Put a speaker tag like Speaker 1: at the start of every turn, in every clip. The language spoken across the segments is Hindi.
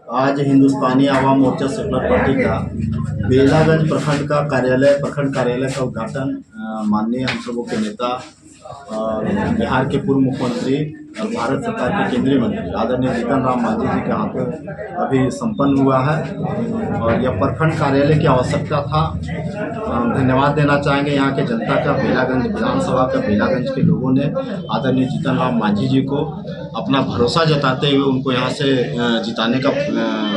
Speaker 1: आज हिंदुस्तानी आवाम मोर्चा सेकुलर पार्टी का बेलागंज प्रखंड कार्यालय का उद्घाटन माननीय हम सबों के नेता और बिहार के पूर्व मुख्यमंत्री और भारत सरकार के केंद्रीय मंत्री आदरणीय जीतन राम मांझी जी के हाथों अभी संपन्न हुआ है। और यह प्रखंड कार्यालय की आवश्यकता था। हम धन्यवाद देना चाहेंगे यहाँ के जनता का, बेलागंज विधानसभा का बेलागंज के लोगों ने आदरणीय जीतन राम मांझी जी को अपना भरोसा जताते हुए उनको यहाँ से जिताने का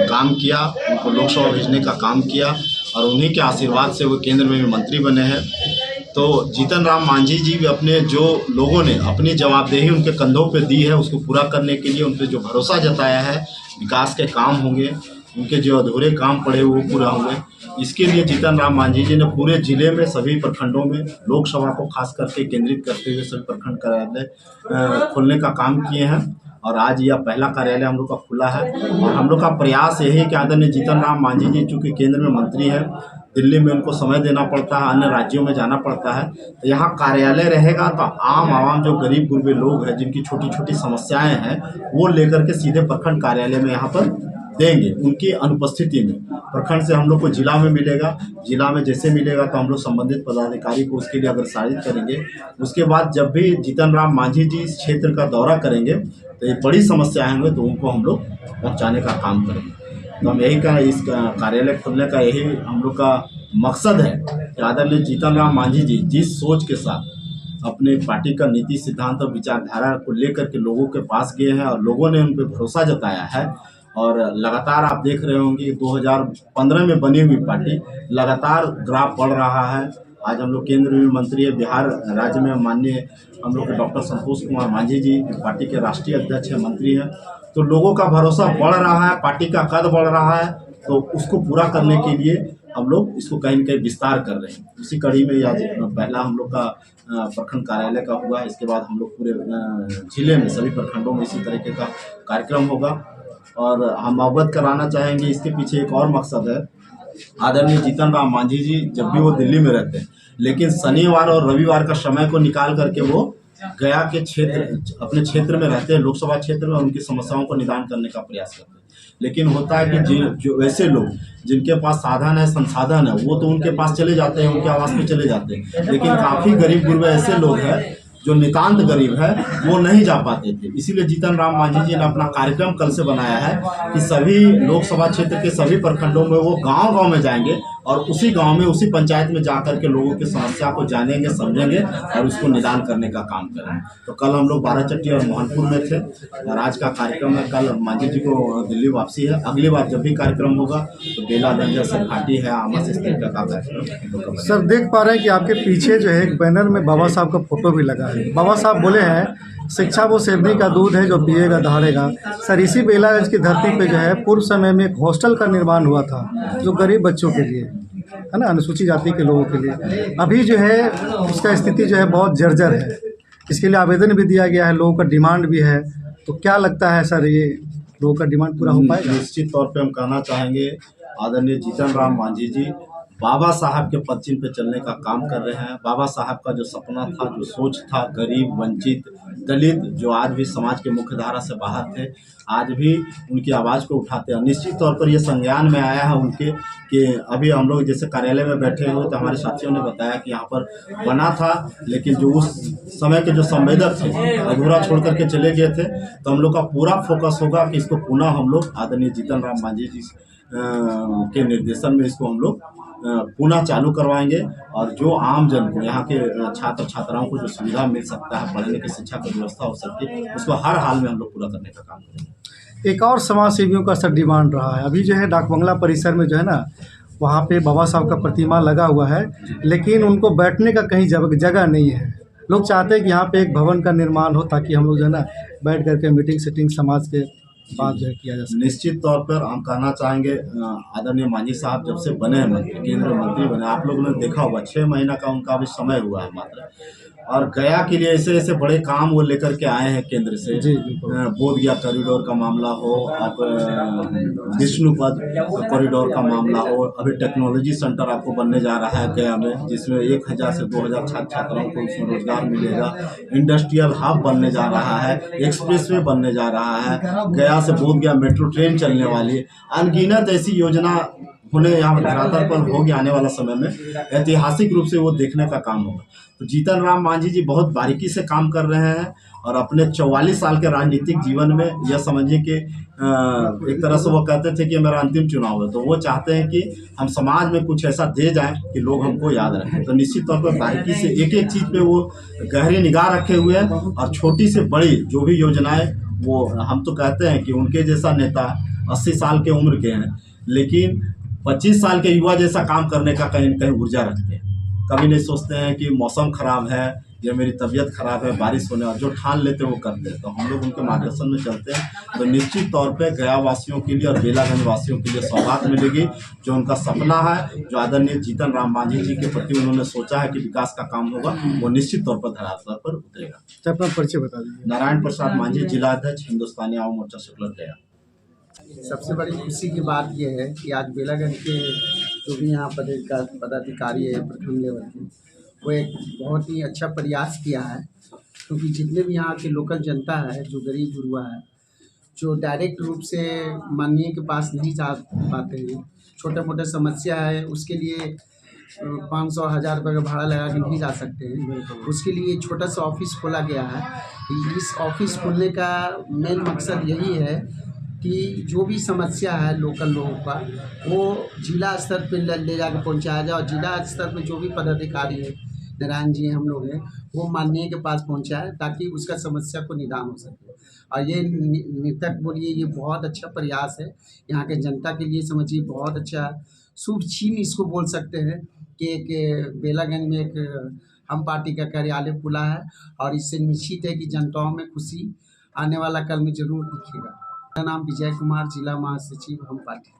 Speaker 1: काम किया, उनको लोकसभा भेजने का काम किया और उन्हीं के आशीर्वाद से वो केंद्र में भी मंत्री बने हैं। तो जीतन राम मांझी जी भी अपने जो लोगों ने अपनी जवाबदेही उनके कंधों पे दी है उसको पूरा करने के लिए उन पर जो भरोसा जताया है, विकास के काम होंगे, उनके जो अधूरे काम पड़े वो पूरा होंगे। इसके लिए जीतन राम मांझी जी ने पूरे जिले में सभी प्रखंडों में लोकसभा को खास करके केंद्रित करते हुए सभी प्रखंड कार्यालय खोलने का काम किए हैं। और आज यह पहला कार्यालय हम लोग का खुला है और हम लोग का प्रयास यही है कि आदरणीय जीतन राम मांझी जी चूँकि केंद्र में मंत्री है, दिल्ली में उनको समय देना पड़ता है, अन्य राज्यों में जाना पड़ता है, तो यहाँ कार्यालय रहेगा तो आम आवाम जो गरीब गुरबे लोग हैं जिनकी छोटी छोटी समस्याएं हैं वो लेकर के सीधे प्रखंड कार्यालय में यहाँ पर देंगे उनकी अनुपस्थिति में। प्रखंड से हम लोग को जिला में मिलेगा, जिला में जैसे मिलेगा तो हम लोग संबंधित पदाधिकारी को उसके लिए अग्रसारित करेंगे। उसके बाद जब भी जीतन राम मांझी जी इस क्षेत्र का दौरा करेंगे तो ये बड़ी समस्याएं होंगी तो उनको हम लोग पहुँचाने का काम करेंगे। तो हम यही का इस कार्यालय खोलने का यही हम लोग का मकसद है कि आदरणीय जीतन राम मांझी जी जिस सोच के साथ अपने पार्टी का नीति सिद्धांत और विचारधारा को लेकर के लोगों के पास गए हैं और लोगों ने उन पर भरोसा जताया है। और लगातार आप देख रहे होंगे 2015 में बनी हुई पार्टी लगातार ग्राफ बढ़ रहा है। आज हम लोग केंद्र में मंत्री है, बिहार राज्य में माननीय हम लोग के डॉक्टर संतोष कुमार मांझी जी पार्टी के राष्ट्रीय अध्यक्ष है, मंत्री हैं। तो लोगों का भरोसा बढ़ रहा है, पार्टी का कद बढ़ रहा है, तो उसको पूरा करने के लिए हम लोग इसको कहीं न कहीं विस्तार कर रहे हैं। उसी कड़ी में आज पहला हम लोग का प्रखंड कार्यालय का हुआ। इसके बाद हम लोग पूरे जिले में सभी प्रखंडों में इसी तरीके का कार्यक्रम होगा। और हम अवगत कराना चाहेंगे इसके पीछे एक और मकसद है। आदरणीय जीतन राम मांझी जी जब भी वो दिल्ली में रहते हैं लेकिन शनिवार और रविवार का समय को निकाल करके वो गया के क्षेत्र अपने क्षेत्र में रहते हैं, लोकसभा क्षेत्र में उनकी समस्याओं को निदान करने का प्रयास करते हैं। लेकिन होता है कि जो वैसे लोग जिनके पास साधन है, संसाधन है, वो तो उनके पास चले जाते हैं, उनके आवास में चले जाते हैं। लेकिन काफ़ी गरीब गुरबे ऐसे लोग हैं जो नितांत गरीब है वो नहीं जा पाते थे। इसीलिए जीतन राम मांझी जी ने अपना कार्यक्रम कल से बनाया है कि सभी लोकसभा क्षेत्र के सभी प्रखंडों में वो गांव-गांव में जाएंगे और उसी गांव में उसी पंचायत में जाकर के लोगों की समस्या को जानेंगे, समझेंगे और उसको निदान करने का काम करेंगे। तो कल हम लोग बाराचट्टी और मोहनपुर में थे और आज का कार्यक्रम है। कल मांझी जी को दिल्ली वापसी है। अगली बार जब भी कार्यक्रम होगा तो बेलागंज से घाटी है, आमस इस तरीके का कार्यक्रम।
Speaker 2: सर देख पा रहे हैं कि आपके पीछे जो है एक बैनर में बाबा साहब का फोटो भी लगा है। बाबा साहब बोले हैं शिक्षा वो सेवनी का दूध है जो पिएगा दहाड़ेगा। सर इसी बेलागंज की धरती पे जो है पूर्व समय में एक हॉस्टल का निर्माण हुआ था जो गरीब बच्चों के लिए है ना, अनुसूचित जाति के लोगों के लिए। अभी जो है उसका स्थिति जो है बहुत जर्जर है। इसके लिए आवेदन भी दिया गया है, लोगों का डिमांड भी है। तो क्या लगता है सर ये लोगों का डिमांड पूरा हो पाएगा?
Speaker 1: निश्चित तौर पे हम कहना चाहेंगे आदरणीय जीतन राम मांझी जी बाबा साहब के पदचिन्ह पे चलने का काम कर रहे हैं। बाबा साहब का जो सपना था, जो सोच था, गरीब, वंचित, दलित जो आज भी समाज के मुख्य धारा से बाहर थे, आज भी उनकी आवाज़ को उठाते हैं। निश्चित तौर पर ये संज्ञान में आया है उनके कि अभी हम लोग जैसे कार्यालय में बैठे हुए तो हमारे साथियों ने बताया कि यहाँ पर बना था लेकिन जो उस समय के जो संवेदक थे अधूरा छोड़ करके चले गए थे। तो हम लोग का पूरा फोकस होगा कि इसको पुनः हम लोग आदरणीय जीतन राम मांझी जी के निर्देशन में इसको हम लोग पुनः चालू करवाएंगे। और जो आम जन को यहाँ के छात्र छात्राओं को जो सुविधा मिल सकता है, पढ़ने की शिक्षा की व्यवस्था हो सकती है, उसको हर हाल में हम लोग पूरा करने का काम करेंगे।
Speaker 2: एक और समाज सेवियों का सर डिमांड रहा है। अभी जो है डाक बंगला परिसर में जो है ना वहाँ पे बाबा साहब का प्रतिमा लगा हुआ है लेकिन उनको बैठने का कहीं जगह नहीं है। लोग चाहते हैं कि यहाँ पे एक भवन का निर्माण हो ताकि हम लोग जो है ना बैठ करके मीटिंग सेटिंग समाज के बात जो है किया जा सके।
Speaker 1: निश्चित तौर पर हम कहना चाहेंगे आदरणीय मांझी साहब जब से बने हैं मंत्री, केंद्रीय मंत्री बने, आप लोगों ने देखा होगा 6 महीना का उनका अभी समय हुआ है मात्र। और गया के लिए ऐसे ऐसे बड़े काम वो लेकर के आए हैं केंद्र से।
Speaker 2: जी, बिल्कुल।
Speaker 1: बोध गया कॉरिडोर का मामला हो, आप विष्णुपद कॉरिडोर का मामला हो, अभी टेक्नोलॉजी सेंटर आपको बनने जा रहा है गया में, जिसमें 1000 से 2000 छात्र छात्राओं को उसमें रोजगार मिलेगा। इंडस्ट्रियल हब बनने जा रहा है, एक्सप्रेसवे बनने जा रहा है, गया से बोध गया मेट्रो ट्रेन चलने वाली है। अनगिनत ऐसी योजना होने यहाँ धरातल पर होगी आने वाला समय में, ऐतिहासिक रूप से वो देखने का काम होगा। तो जीतन राम मांझी जी बहुत बारीकी से काम कर रहे हैं और अपने 44 साल के राजनीतिक जीवन में यह समझिए कि एक तरह से वो कहते थे कि मेरा अंतिम चुनाव है, तो वो चाहते हैं कि हम समाज में कुछ ऐसा दे जाएं कि लोग हमको याद रखें। तो निश्चित तौर पर बारीकी से एक एक चीज़ पे वो गहरी निगाह रखे हुए हैं और छोटी से बड़ी जो भी योजनाएं, वो हम तो कहते हैं कि उनके जैसा नेता 80 साल के उम्र के हैं, लेकिन 25 साल के युवा जैसा काम करने का कहीं न कहीं ऊर्जा रखते हैं। कभी नहीं सोचते हैं कि मौसम खराब है या मेरी तबीयत खराब है, बारिश होने और जो ठान लेते हैं वो करते हैं। तो हम लोग उनके मार्गदर्शन में चलते हैं तो निश्चित तौर पे गया वासियों के लिए और बेलागंज वासियों के लिए सौगात मिलेगी। जो उनका सपना है, जो आदरणीय जीतन राम मांझी जी के प्रति उन्होंने सोचा है कि विकास का काम होगा, वो निश्चित तौर पर धरातल पर उतरेगा।
Speaker 2: तो अपना परिचय बता दीजिए।
Speaker 1: नारायण प्रसाद मांझी, जिला अध्यक्ष, हिंदुस्तानी आवाम मोर्चा शुक्ला गया।
Speaker 3: सबसे बड़ी खुशी की बात यह है कि आज बेलागंज के जो भी यहाँ पदाधिकारी है प्रखंड लेवल के, वो एक बहुत ही अच्छा प्रयास किया है, क्योंकि जितने भी यहाँ के लोकल जनता है, जो गरीब गुरुआ है, जो डायरेक्ट रूप से माननीय के पास नहीं जा पाते हैं, छोटे मोटे समस्या है उसके लिए 500-1000 रुपये का भाड़ा लगा के नहीं जा सकते हैं, उसके लिए छोटा सा ऑफिस खोला गया है। इस ऑफिस खोलने का मेन मकसद यही है कि जो भी समस्या है लोकल लोगों का, वो जिला स्तर पे ले जाकर पहुंचाया जाए और जिला स्तर पे जो भी पदाधिकारी है, नारायण जी हम लोग हैं, वो माननीय के पास पहुंचाए ताकि उसका समस्या को निदान हो सके। और ये नितक बोलिए, ये बहुत अच्छा प्रयास है यहाँ के जनता के लिए, समझिए बहुत अच्छा शुभ चिन्ह इसको बोल सकते हैं कि एक बेलागंज में एक हम पार्टी का कार्यालय खुला है और इससे निश्चित है कि जनताओं में खुशी आने वाला कल में जरूर दिखेगा। मेरा नाम विजय कुमार, जिला महासचिव हम पार्टी।